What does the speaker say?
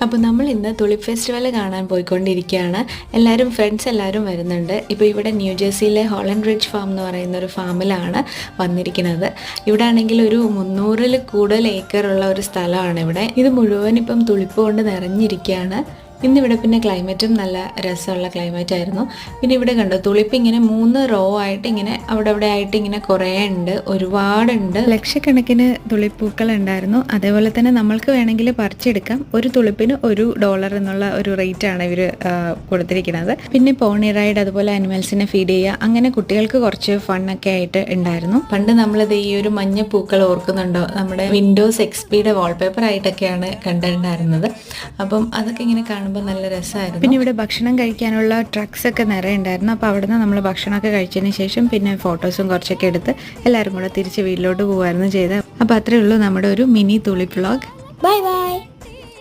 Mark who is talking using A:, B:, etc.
A: അപ്പോൾ നമ്മൾ ഇന്ന് തുളിപ്പ് ഫെസ്റ്റിവൽ കാണാൻ പോയിക്കൊണ്ടിരിക്കുകയാണ്. ഫ്രണ്ട്സ് എല്ലാവരും വരുന്നുണ്ട്. ഇപ്പോൾ ഇവിടെ ന്യൂജേഴ്സിയിലെ ഹോളണ്ട് റിഡ്ജ് ഫാം എന്ന് പറയുന്ന ഒരു ഫാമിലാണ് വന്നിരിക്കുന്നത്. ഇവിടെ ആണെങ്കിൽ ഒരു 300-ൽ കൂടുതൽ ഏക്കറുള്ള ഒരു സ്ഥലമാണ് ഇവിടെ. ഇത് മുഴുവൻ ഇപ്പം തുളിപ്പ് കൊണ്ട് നിറഞ്ഞിരിക്കുകയാണ്. ഇന്നിവിടെ പിന്നെ ക്ലൈമറ്റും നല്ല രസമുള്ള ക്ലൈമറ്റ് ആയിരുന്നു. പിന്നെ ഇവിടെ കണ്ടോ, തുളിപ്പ് ഇങ്ങനെ 3 റോ ആയിട്ട് ഇങ്ങനെ അവിടെ ആയിട്ട് ഇങ്ങനെ കുറേ ഉണ്ട്, ഒരുപാടുണ്ട്. ലക്ഷക്കണക്കിന് തുളിപ്പൂക്കൾ ഉണ്ടായിരുന്നു. അതേപോലെ തന്നെ നമ്മൾക്ക് വേണമെങ്കിൽ പറിച്ചെടുക്കാം. ഒരു തുളിപ്പിന് $1 എന്നുള്ള ഒരു റേറ്റ് ആണ് ഇവർ കൊടുത്തിരിക്കുന്നത്. പിന്നെ പോണി റൈഡ്, അതുപോലെ അനിമൽസിനെ ഫീഡ് ചെയ്യുക, അങ്ങനെ കുട്ടികൾക്ക് കുറച്ച് ഫണ്ണൊക്കെ ആയിട്ട് ഉണ്ടായിരുന്നു. പണ്ട് നമ്മളിത് ഈ ഒരു മഞ്ഞ പൂക്കൾ ഓർക്കുന്നുണ്ടോ, നമ്മുടെ വിൻഡോസ് XPയുടെ വാൾപേപ്പർ ആയിട്ടൊക്കെയാണ് കണ്ടിട്ടുണ്ടായിരുന്നത്. അപ്പം അതൊക്കെ ഇങ്ങനെ കാണുമ്പോൾ നല്ല രസമായിരുന്നു. പിന്നെ ഇവിടെ ഭക്ഷണം കഴിക്കാനുള്ള ട്രക്സ് ഒക്കെ നിറയെ ഉണ്ടായിരുന്നു. അപ്പോൾ അവിടുന്ന് നമ്മൾ ഭക്ഷണമൊക്കെ കഴിച്ചതിന് ശേഷം പിന്നെ ഫോട്ടോസും കുറച്ചൊക്കെ എടുത്ത് എല്ലാവരും കൂടെ തിരിച്ച് വീട്ടിലോട്ട് പോകുമായിരുന്നു ചെയ്തത്. അപ്പോൾ അത്രയേ ഉള്ളൂ നമ്മുടെ ഒരു മിനി തുളിപ്പ് വ്ളോഗ്. Bye bye.